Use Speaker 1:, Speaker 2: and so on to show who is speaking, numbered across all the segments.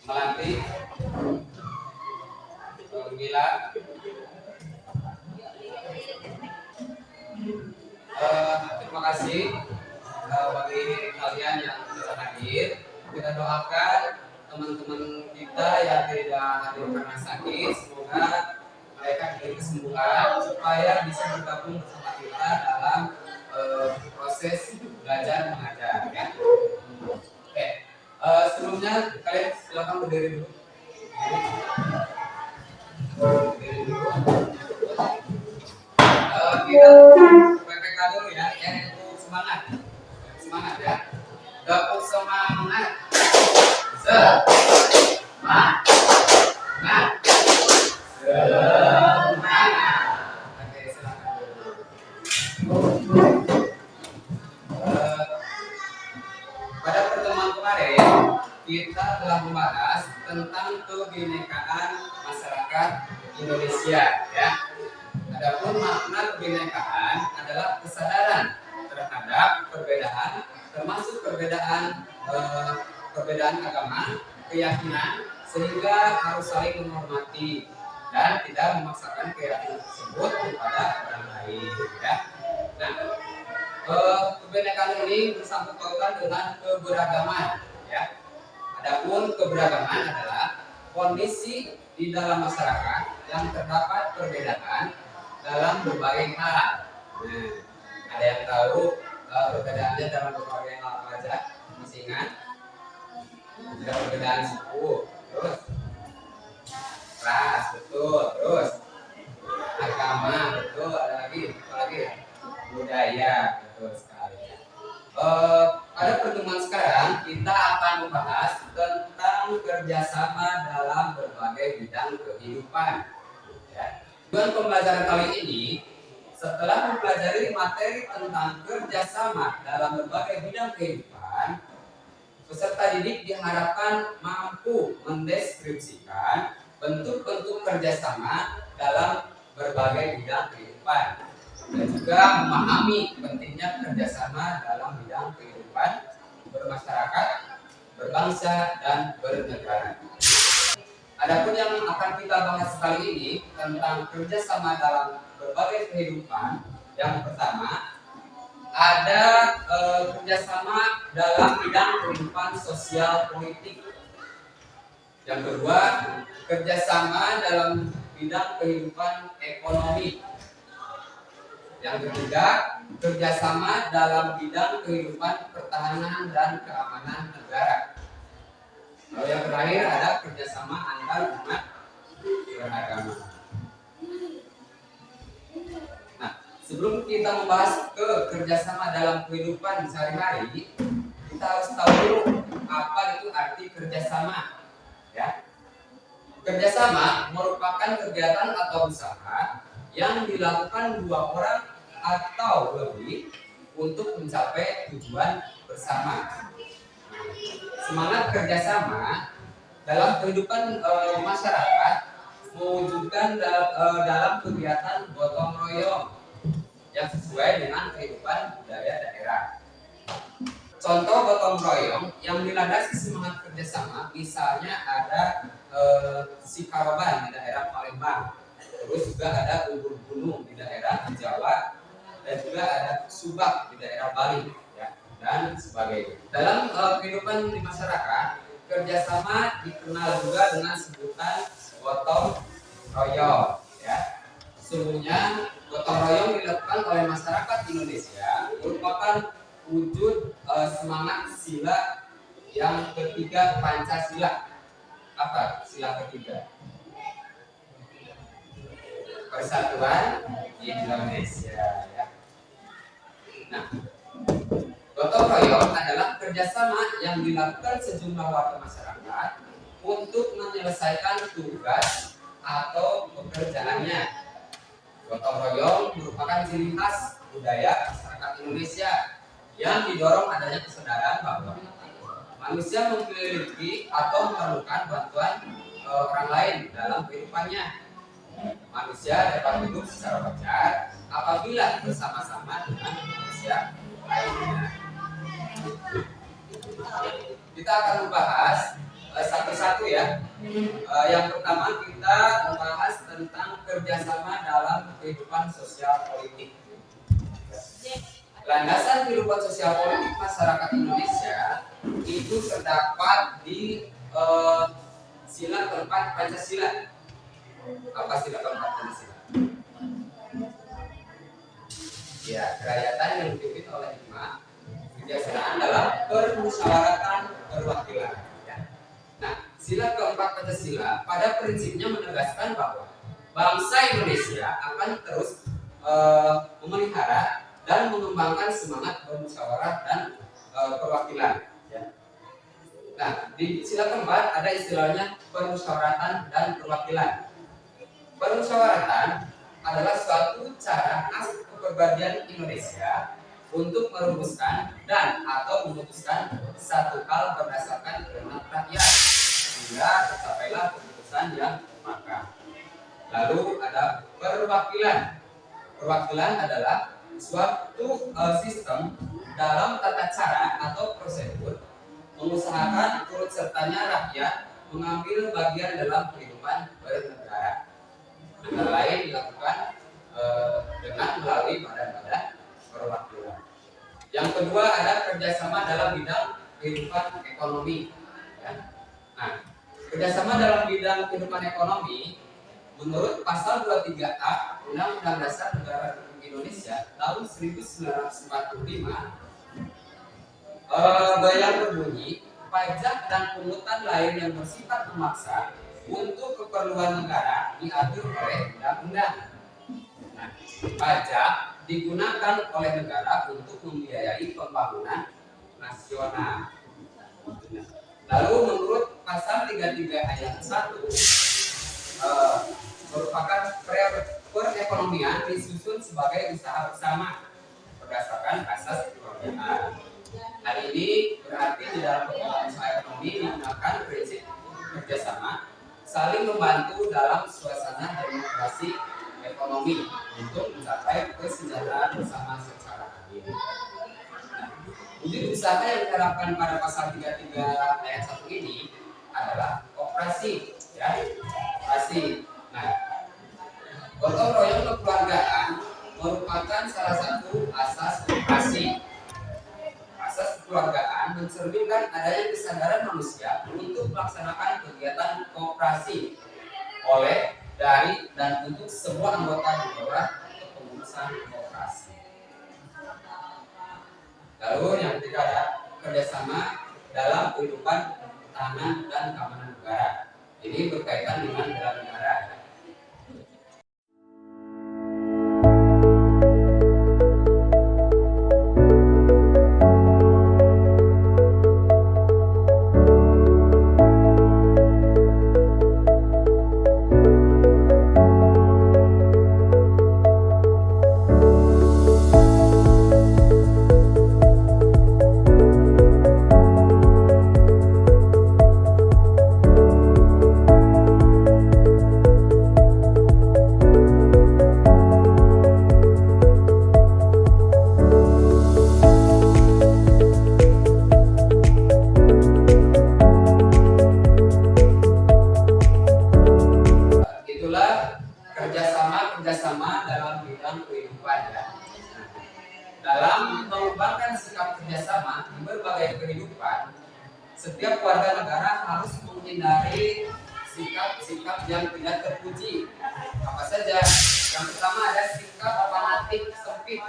Speaker 1: Melantik, Mila. Terima kasih bagi kalian yang sudah hadir. Kita doakan teman-teman kita yang tidak hadir karena sakit, semoga mereka diberi kesembuhan supaya bisa bergabung bersama kita dalam proses belajar mengajar. Ya. Oke, sebelumnya kalian silakan berdiri dulu. Berdiri dulu. Kita PPK dulu ya, yang semangat, semangat ya. Dapur semangat, semangat, semangat. Oke, silakan. Pada pertemuan kemarin kita telah membahas tentang kebinekaan masyarakat Indonesia ya. Adapun makna kebinekaan adalah kesadaran terhadap perbedaan, termasuk perbedaan agama, keyakinan, sehingga harus saling menghormati dan tidak memaksakan keyakinan tersebut kepada orang lain. Ya. Nah, kebinekaan ini bersangkut pautan dengan keberagaman. Ya. Adapun keberagaman adalah kondisi di dalam masyarakat yang terdapat perbedaan dalam berbagai hal. Nah, ada yang tahu perbedaannya dalam berbagai hal apa aja? Masih ingat? Ada perbedaan suku, terus ras, betul, terus agama, betul, ada lagi, apa lagi? Budaya, betul sekali. Pada pertemuan sekarang kita akan membahas tentang kerjasama dalam berbagai bidang kehidupan. Ya. Tujuan pembelajaran kali ini, setelah mempelajari materi tentang kerjasama dalam berbagai bidang kehidupan, peserta didik diharapkan mampu mendeskripsikan bentuk-bentuk kerjasama dalam berbagai bidang kehidupan dan juga memahami pentingnya kerjasama dalam bidang kehidupan bermasyarakat, berbangsa, dan bernegara. Adapun yang akan kita bahas kali ini tentang kerjasama dalam berbagai kehidupan. Yang pertama, ada kerjasama dalam bidang kehidupan sosial politik. Yang kedua, kerjasama dalam bidang kehidupan ekonomi. Yang ketiga, kerjasama dalam bidang kehidupan pertahanan dan keamanan negara. Lalu yang terakhir ada kerjasama antar umat beragama. Nah, sebelum kita membahas kerjasama dalam kehidupan sehari-hari, kita harus tahu dulu apa itu arti kerjasama. Ya, kerjasama merupakan kegiatan atau usaha yang dilakukan dua orang atau lebih untuk mencapai tujuan bersama. Semangat kerjasama dalam kehidupan masyarakat mewujudkan dalam kegiatan gotong royong yang sesuai dengan kehidupan budaya daerah. Contoh gotong royong yang dilandasi semangat kerjasama, misalnya ada Sikaroban di daerah Palembang, terus juga ada Ubur Gunung di daerah Jawa, dan juga ada Subak di daerah Bali. Dan sebagainya. Dalam kehidupan di masyarakat, kerjasama dikenal juga dengan sebutan gotong royong. Ya, sesungguhnya gotong royong dilakukan oleh masyarakat Indonesia merupakan wujud semangat sila yang ketiga Pancasila. Apa sila ketiga? Persatuan Indonesia. Ya. Nah, gotong royong adalah kerjasama yang dilakukan sejumlah warga masyarakat untuk menyelesaikan tugas atau pekerjaannya. Gotong royong merupakan ciri khas budaya masyarakat Indonesia yang didorong adanya kesadaran bahwa manusia memiliki atau memerlukan bantuan orang lain dalam kehidupannya. Manusia dapat hidup secara wajar apabila bersama-sama dengan manusia lainnya. Kita akan membahas satu-satu itu ya. Yang pertama kita membahas tentang kerjasama dalam kehidupan sosial politik. Landasan kehidupan sosial politik masyarakat Indonesia itu terdapat di sila keempat Pancasila. Apa sila keempat Pancasila? Ya, kerakyatan yang dipimpin oleh hikmah kebijaksanaan dalam permusyawaratan perwakilan. Ya. Nah, sila keempat Pancasila pada prinsipnya menegaskan bahwa bangsa Indonesia akan terus memelihara dan mengembangkan semangat bermusyawarah dan perwakilan. Ya. Nah, di sila keempat ada istilahnya permusyawaratan dan perwakilan. Permusyawaratan adalah suatu cara khas kepribadian Indonesia untuk merumuskan dan atau memutuskan satu hal berdasarkan kehendak rakyat sehingga tercapailah keputusan yang maka. Lalu ada perwakilan. Perwakilan adalah suatu sistem dalam tata cara atau prosedur mengusahakan turut sertanya rakyat mengambil bagian dalam kehidupan bernegara. Antara lain dilakukan dengan melalui badan-badan perwakilan. Yang kedua ada kerjasama dalam bidang kehidupan ekonomi. Ya. Nah, kerjasama dalam bidang kehidupan ekonomi menurut pasal 23A Undang-Undang Dasar Negara Republik Indonesia tahun 1945 yang berbunyi pajak dan pungutan lain yang bersifat memaksa untuk keperluan negara diatur oleh undang-undang. Nah, pajak digunakan oleh negara untuk membiayai pembangunan nasional. Lalu menurut pasal 33 ayat 1 merupakan perekonomian disusun sebagai usaha bersama berdasarkan asas kekeluargaan. Hal ini berarti di dalam usaha ekonomi digunakan prinsip kerjasama saling membantu dalam suasana demokrasi ekonomi untuk mencapai kesejahteraan bersama secara adil. Unit usaha yang diterapkan pada pasal 33 ayat 1 ini adalah operasi, ya, operasi. Nah, gotong royong kekeluargaan merupakan salah satu asas operasi. Asas kekeluargaan mencerminkan adanya kesadaran manusia untuk melaksanakan kegiatan koperasi oleh, dari, dan untuk semua anggota di bawah kepengurusan koperasi. Lalu yang ketiga ada kerjasama dalam kehidupan pertahanan dan keamanan negara. Ini berkaitan dengan bela negara. Kerjasama dalam bidang kehidupan, ya. Dalam mengembangkan sikap kerjasama di berbagai kehidupan, setiap warga negara harus menghindari sikap-sikap yang tidak terpuji. Apa saja? Yang pertama ada sikap fanatik sempit,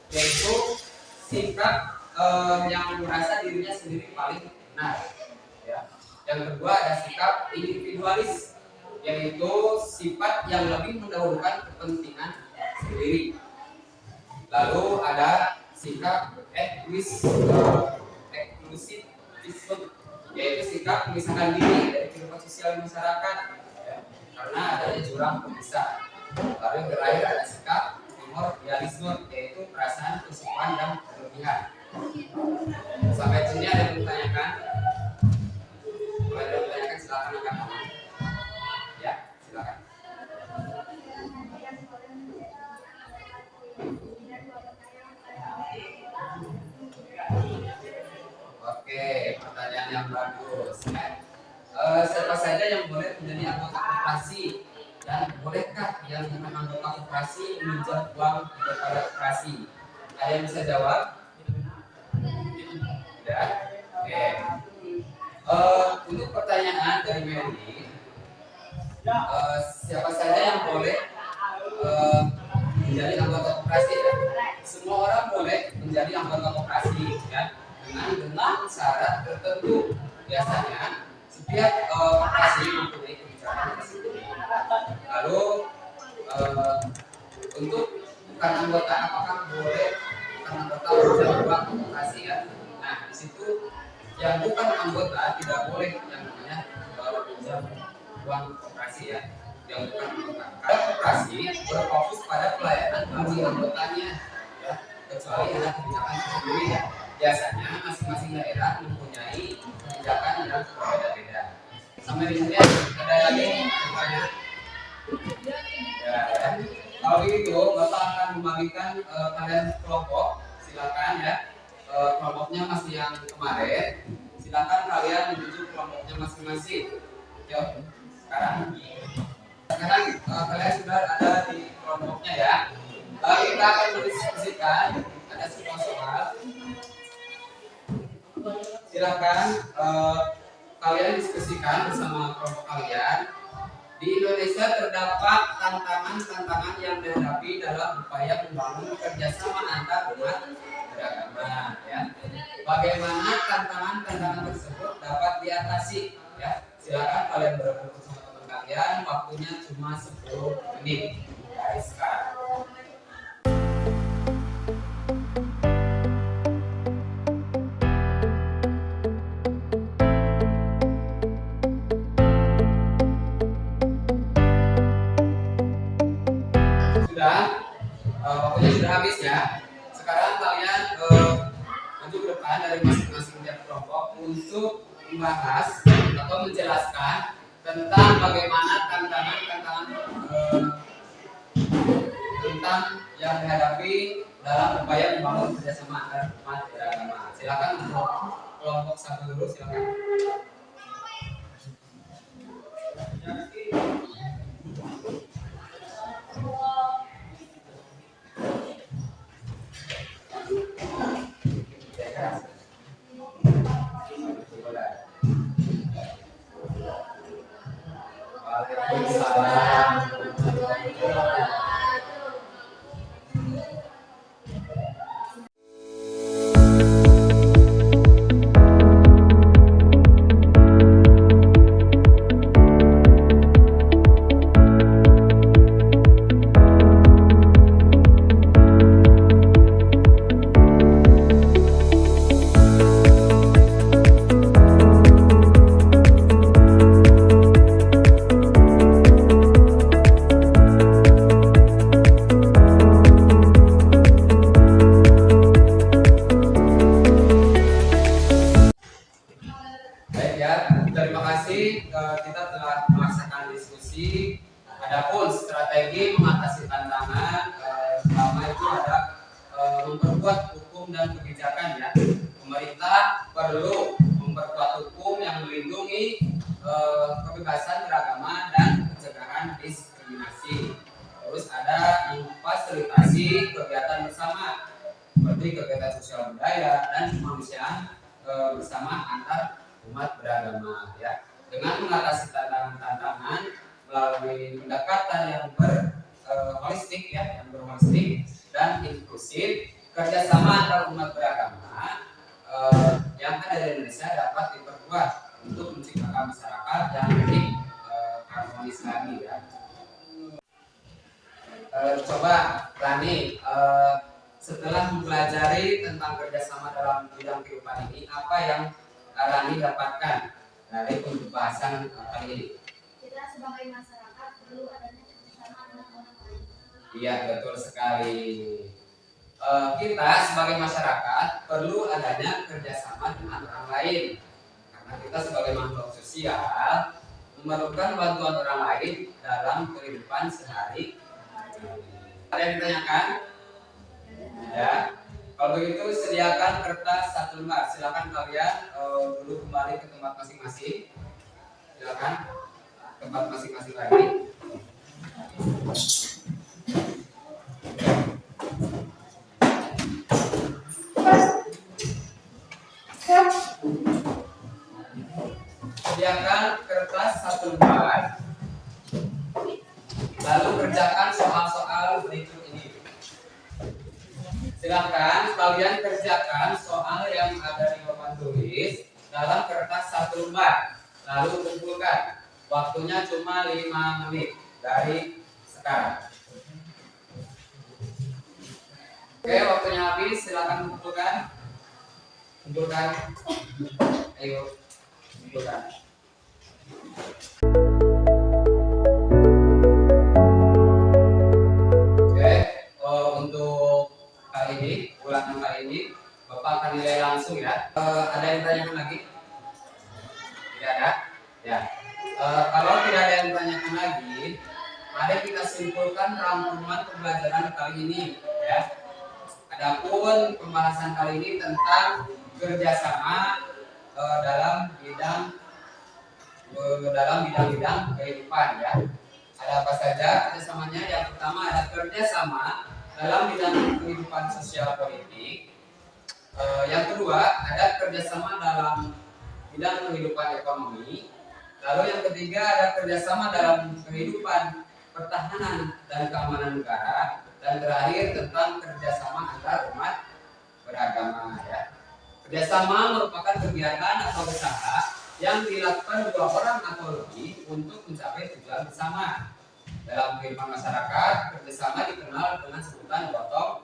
Speaker 1: yaitu sikap yang merasa dirinya sendiri paling benar. Ya. Yang kedua ada sikap individualis, yaitu sifat yang lebih mendahulukan kepentingan sendiri. Lalu ada sikap eksklusifisme, yaitu sikap memisahkan diri dari kehidupan sosial masyarakat, ya, karena adanya jurang pemisah. Lalu yang terakhir ada sikap primordialisme, yaitu perasaan kesukaan dan berlebihan. Sampai sini ada yang bertanyakan? Kalau ada yang bertanyakan silakan angkat tangan. Ya, silakan. Oke, pertanyaan yang bagus. siapa saja yang boleh menjadi anggota koperasi dan bolehkah yang bukan anggota koperasi meminjam uang kepada koperasi? Ada yang bisa jawab? Ya. Oke. Untuk pertanyaan dari Mary, siapa saja yang boleh menjadi anggota koperasi ya? Semua orang boleh menjadi anggota koperasi ya, dengan syarat tertentu. Biasanya setiap koperasi mempunyai kebijakan tersendiri. Lalu untuk bukan anggota, apakah boleh bukan anggota menjadi uang koperasi ya? Nah, di situ yang bukan anggota tidak boleh yang namanya pinjam uang koperasi ya, yang bukan anggota. Karena koperasi berfokus pada pelayanan bagi anggotanya ya, kecuali ada kebijakan tersendiri ya. Biasanya masing-masing daerah mempunyai kebijakan yang berbeda-beda. Sampai di sini ada lagi pertanyaan? Ya, ya. Kalau begitu, Bapak akan membagikan kalian kelompok. Silakan ya. Kelompoknya masih yang kemarin. Silakan kalian menuju kelompoknya masing-masing. Yuk, sekarang kalian sudah ada di kelompoknya ya. Kita akan mendiskusikan ada sebuah soal. Silakan kalian diskusikan bersama kelompok kalian. Di Indonesia terdapat tantangan-tantangan yang dihadapi dalam upaya membangun kerjasama antar umat beragama. Ya. Bagaimana tantangan-tantangan tersebut dapat diatasi? Ya. Silakan kalian berebut sama teman kalian. Waktunya cuma 10 menit. Dari sekarang. Waktunya sudah habis ya. Sekarang kalian maju ke depan dari masing-masing tiap kelompok untuk membahas atau menjelaskan tentang bagaimana tantangan tentang yang dihadapi dalam upaya membangun kerjasama antar umat beragama. Silakan untuk kelompok satu dulu, silakan. Kita telah melaksanakan diskusi. Adapun strategi mengatasi tantangan pertama itu ada memperkuat hukum dan kebijakan ya. Pemerintah perlu memperkuat hukum yang melindungi kebebasan beragama dan pencegahan diskriminasi. Terus ada memfasilitasi kegiatan bersama seperti kegiatan sosial budaya dan kemanusiaan bersama antar umat beragama ya. Dengan mengatasi tantangan-tantangan melalui pendekatan yang berholistik ya, yang berholistik dan inklusif, kerjasama antar umat beragama yang ada di Indonesia dapat diperkuat untuk menciptakan masyarakat yang lebih harmonis lagi ya. Coba Rani, setelah mempelajari tentang kerjasama dalam bidang kehidupan ini, apa yang Rani dapatkan dari pembahasan kali ini?
Speaker 2: Kita sebagai masyarakat perlu adanya kerjasama dengan orang lain.
Speaker 1: Iya, betul sekali. Kita sebagai masyarakat perlu adanya kerjasama dengan orang lain, karena kita sebagai makhluk sosial memerlukan bantuan orang lain dalam kehidupan sehari-hari. Ada yang ditanyakan? Ya. Kalau begitu sediakan kertas 1 lembar. Silakan kalian dulu kembali ke tempat masing-masing. silakan tempat masing-masing lagi. Sediakan kertas 1 lembar. Lalu kerjakan soal-soal berikut ini. Silakan kalian kerjakan soal yang ada di papan tulis dalam kertas 1 lembar. Lalu kumpulkan. Waktunya cuma 5 menit dari sekarang. Oke, waktunya habis. Silakan kumpulkan. Kumpulkan. Ayo, kumpulkan. Untuk kali ini, ulangan kali ini, Bapak akan nilai langsung ya. Ada yang tanyakan lagi? Tidak ada? Ya. Kalau tidak ada yang tanyakan lagi, mari kita simpulkan rangkuman pembelajaran kali ini ya. Adapun pembahasan kali ini tentang kerjasama dalam bidang-bidang kehidupan ya. Ada apa saja kerjasamanya? Yang pertama ada kerjasama dalam bidang kehidupan sosial politik. Yang kedua ada kerjasama dalam bidang kehidupan ekonomi. Lalu yang ketiga ada kerjasama dalam kehidupan pertahanan dan keamanan negara. Dan terakhir tentang kerjasama antar umat beragama ya. Kerjasama merupakan kegiatan atau usaha yang dilakukan 2 orang atau lebih untuk mencapai tujuan bersama. Dalam kehidupan masyarakat, kerjasama dikenal dengan sebutan gotong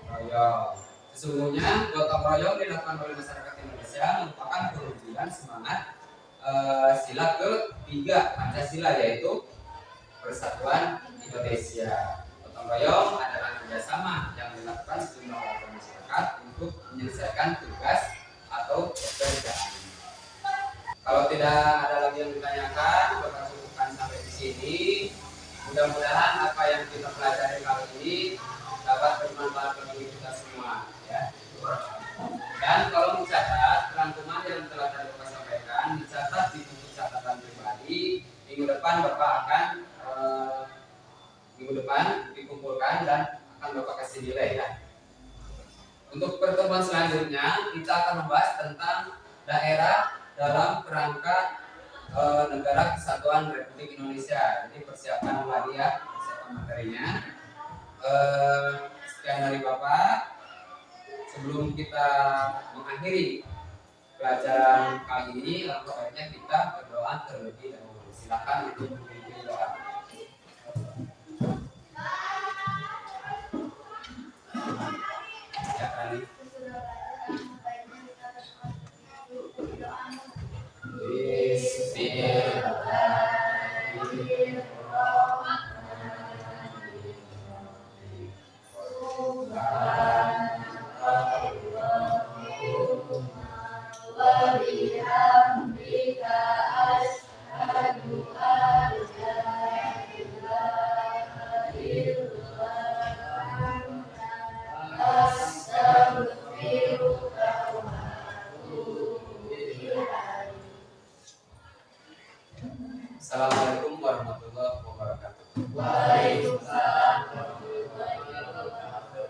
Speaker 1: royong. Sesungguhnya gotong royong dilakukan oleh masyarakat Indonesia merupakan perwujudan semangat sila ketiga Pancasila, yaitu Persatuan Indonesia. Gotong royong adalah kerjasama yang dilakukan sejumlah warga masyarakat untuk menyelesaikan tugas atau pekerjaan. Kalau tidak ada lagi yang ditanyakan, Bapak cukupkan sampai di sini. Mudah-mudahan apa yang kita pelajari kali ini dapat bermanfaat bagi kita semua ya. Dan kalau mencatat rangkuman yang telah tadi Bapak sampaikan, dicatat di buku catatan pribadi. Minggu depan Bapak akan dikumpulkan dan akan Bapak kasih nilai ya. Untuk pertemuan selanjutnya kita akan membahas tentang daerah dalam kerangka Negara Kesatuan Republik Indonesia. Jadi persiapan lagi ya, persiapan materinya. Sekian dari Bapak. Sebelum kita mengakhiri pelajaran kali ini, langsung baiknya kita berdoa terlebih dahulu. Silakan untuk memimpin doa. Ya, kali. Assalamualaikum warahmatullahi wabarakatuh. Waalaikumsalam warahmatullahi wabarakatuh.